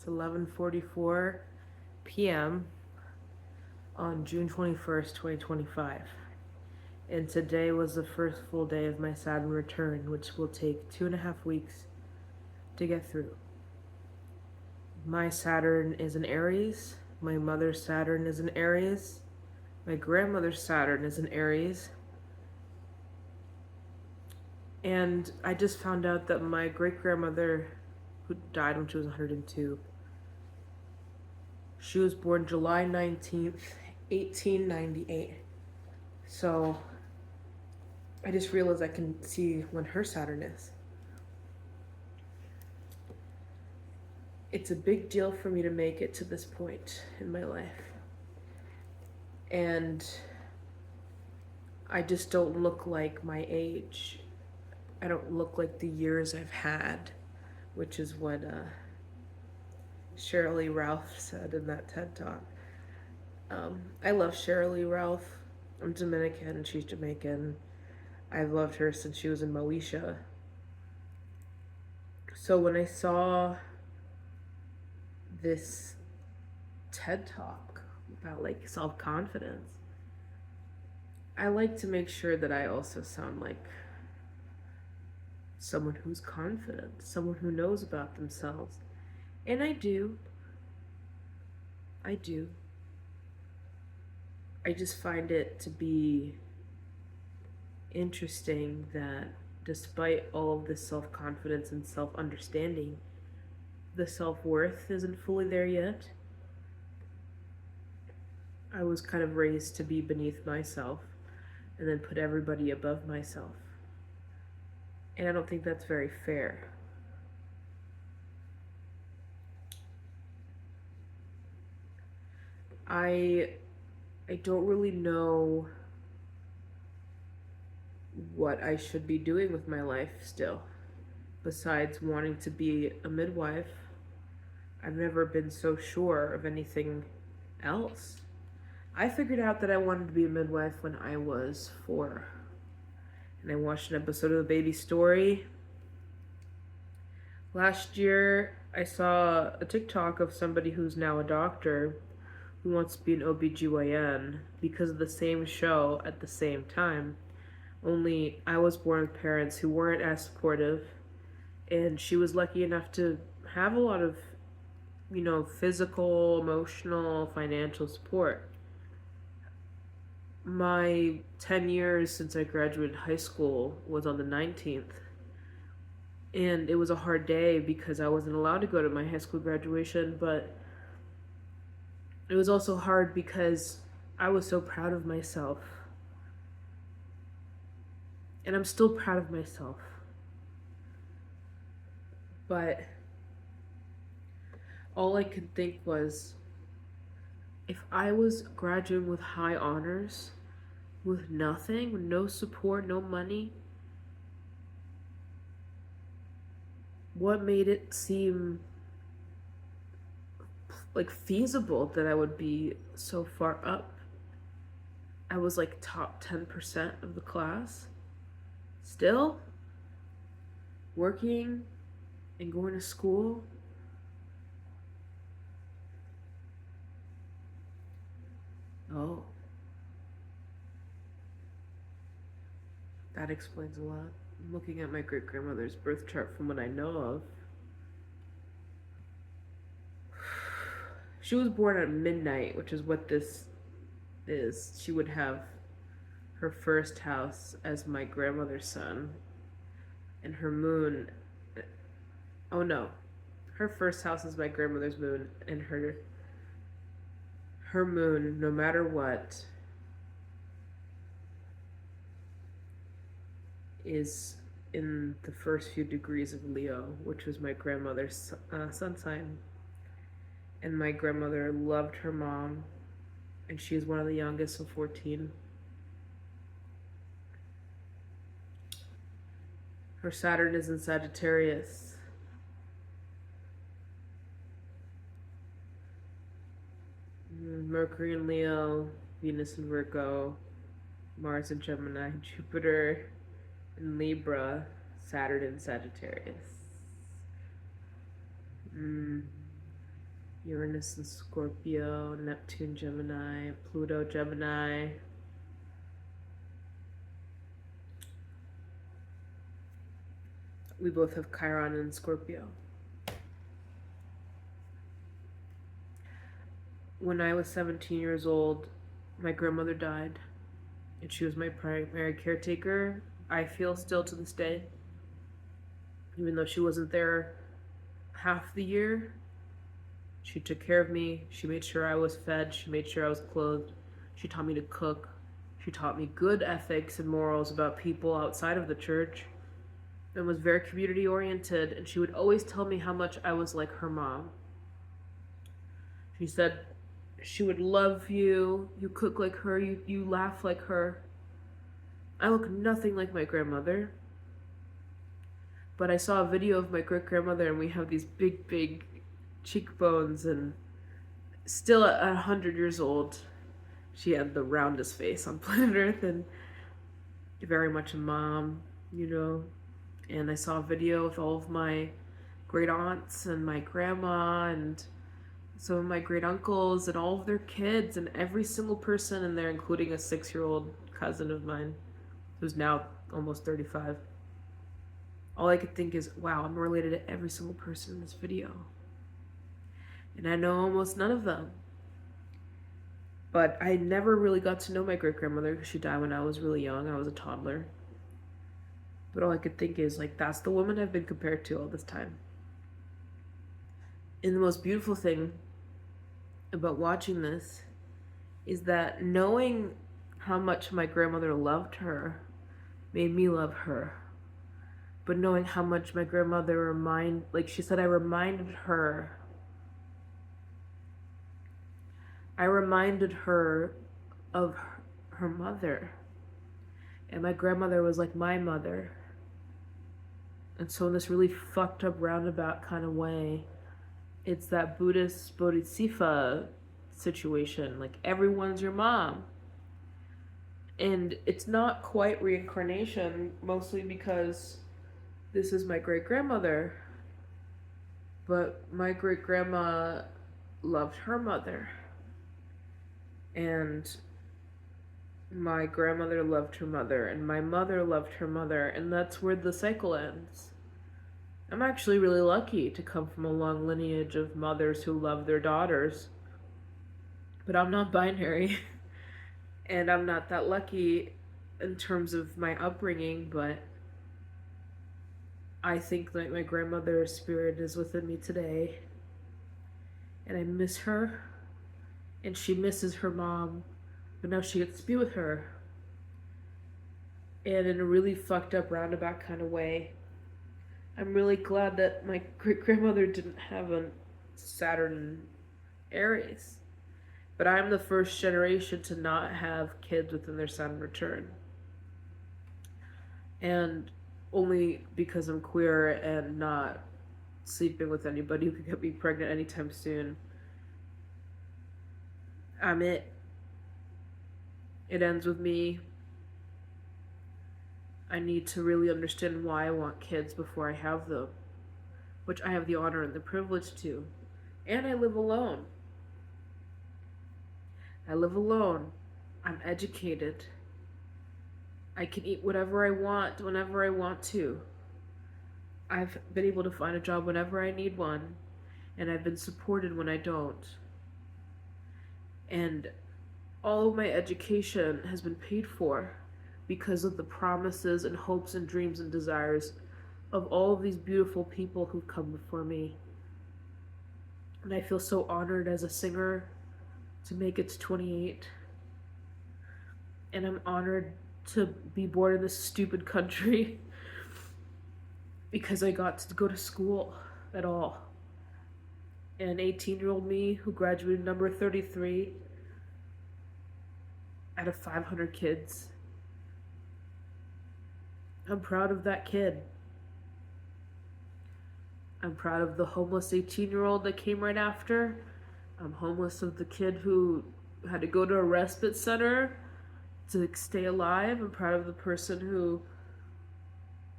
11:44 p.m. on June 21st, 2025. And today was the first full day of my Saturn return, which will take 2.5 weeks to get through. My Saturn is in Aries. My mother's Saturn is in Aries. My grandmother's Saturn is in Aries. And I just found out that my great-grandmother, who died when she was 102, she was born July 19th, 1898. So I just realized I can see when her Saturn is. It's a big deal for me to make it to this point in my life. And I just don't look like my age. I don't look like the years I've had, which is what Shirley Ralph said in that TED Talk. I love Shirley Ralph. I'm Dominican and she's Jamaican. I've loved her since she was in Moesha. So when I saw this TED Talk about like self-confidence, I like to make sure that I also sound like someone who's confident, someone who knows about themselves. And I do. I just find it to be interesting that despite all of this self-confidence and self-understanding, the self-worth isn't fully there yet. I was kind of raised to be beneath myself and then put everybody above myself. And I don't think that's very fair. I don't really know what I should be doing with my life still, besides wanting to be a midwife. I've never been so sure of anything else. I figured out that I wanted to be a midwife when I was 4. And I watched an episode of The Baby Story. Last year, I saw a TikTok of somebody who's now a doctor who wants to be an OBGYN because of the same show at the same time. Only I was born with parents who weren't as supportive, and she was lucky enough to have a lot of, physical, emotional, financial support. My 10 years since I graduated high school was on the 19th. And it was a hard day because I wasn't allowed to go to my high school graduation, but it was also hard because I was so proud of myself. And I'm still proud of myself. But all I could think was, if I was graduating with high honors, with nothing, with no support, no money, what made it seem like feasible that I would be so far up? I was like top 10% of the class. Still working and going to school. Oh. That explains a lot. I'm looking at my great-grandmother's birth chart from what I know of. She was born at midnight, which is what this is. She would have her first house as my grandmother's son. And her moon... Oh no. Her first house is my grandmother's moon, and her moon, no matter what, is in the first few degrees of Leo, which was my grandmother's sun sign. And my grandmother loved her mom, and she is one of the youngest of 14. Her Saturn is in Sagittarius. Mercury in Leo, Venus in Virgo, Mars in Gemini, Jupiter in Libra, Saturn in Sagittarius. Uranus and Scorpio, Neptune, Gemini, Pluto, Gemini. We both have Chiron and Scorpio. When I was 17 years old, my grandmother died, and she was my primary caretaker. I feel still to this day, even though she wasn't there half the year, she took care of me. She made sure I was fed. She made sure I was clothed. She taught me to cook. She taught me good ethics and morals about people outside of the church, and was very community oriented. And she would always tell me how much I was like her mom. She said she would love you. You cook like her. You laugh like her. I look nothing like my grandmother. But I saw a video of my great-grandmother, and we have these big, big cheekbones, and still at 100 years old, she had the roundest face on planet Earth, and very much a mom, you know. And I saw a video with all of my great aunts and my grandma and some of my great uncles and all of their kids, and every single person in there, including a 6-year-old cousin of mine who's now almost 35. All I could think is, wow, I'm related to every single person in this video. And I know almost none of them. But I never really got to know my great-grandmother because she died when I was really young. I was a toddler. But all I could think is, like, that's the woman I've been compared to all this time. And the most beautiful thing about watching this is that knowing how much my grandmother loved her made me love her. But knowing how much my grandmother like she said, I reminded her of her mother. And my grandmother was like my mother. And so in this really fucked up roundabout kind of way, it's that Buddhist Bodhisattva situation. Like, everyone's your mom. And it's not quite reincarnation, mostly because this is my great-grandmother. But my great-grandma loved her mother. And my grandmother loved her mother, and my mother loved her mother, and that's where the cycle ends. I'm actually really lucky to come from a long lineage of mothers who love their daughters, but I'm not binary, and I'm not that lucky in terms of my upbringing, but I think that my grandmother's spirit is within me today, and I miss her, and she misses her mom, but now she gets to be with her. And in a really fucked up roundabout kind of way, I'm really glad that my great-grandmother didn't have a Saturn Aries. But I'm the first generation to not have kids within their Saturn return. And only because I'm queer and not sleeping with anybody who could get me pregnant anytime soon. I'm it. It ends with me. I need to really understand why I want kids before I have them, which I have the honor and the privilege to. And I live alone. I'm educated. I can eat whatever I want, whenever I want to. I've been able to find a job whenever I need one, and I've been supported when I don't. And all of my education has been paid for because of the promises and hopes and dreams and desires of all of these beautiful people who've come before me. And I feel so honored as a singer to make it to 28. And I'm honored to be born in this stupid country because I got to go to school at all. And 18-year-old me who graduated number 33 out of 500 kids. I'm proud of that kid. I'm proud of the homeless 18-year-old that came right after. I'm homeless of the kid who had to go to a respite center to stay alive. I'm proud of the person who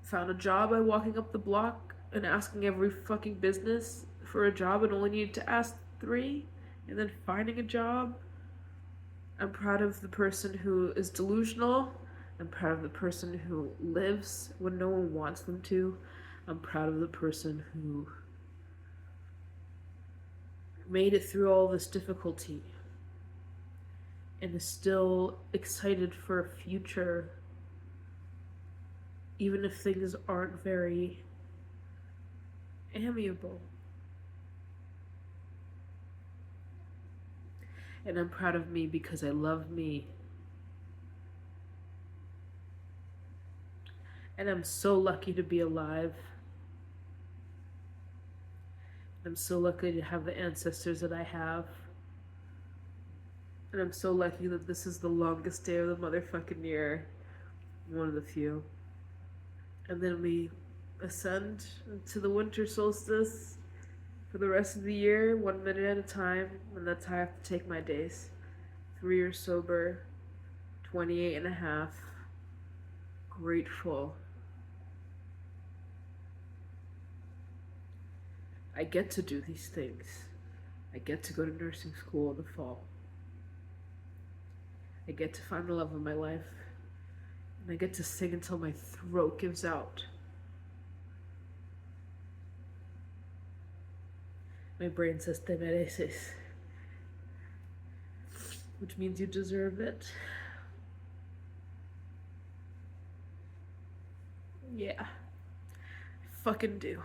found a job by walking up the block and asking every fucking business for a job and only needed to ask 3, and then finding a job. I'm proud of the person who is delusional. I'm proud of the person who lives when no one wants them to. I'm proud of the person who made it through all this difficulty and is still excited for a future, even if things aren't very amiable. And I'm proud of me because I love me. And I'm so lucky to be alive. I'm so lucky to have the ancestors that I have. And I'm so lucky that this is the longest day of the motherfucking year. One of the few. And then we ascend to the winter solstice for the rest of the year, 1 minute at a time. And that's how I have to take my days. 3 years sober, 28 and a half. Grateful. I get to do these things. I get to go to nursing school in the fall. I get to find the love of my life. And I get to sing until my throat gives out. My brain says, te mereces. Which means you deserve it. Yeah. I fucking do.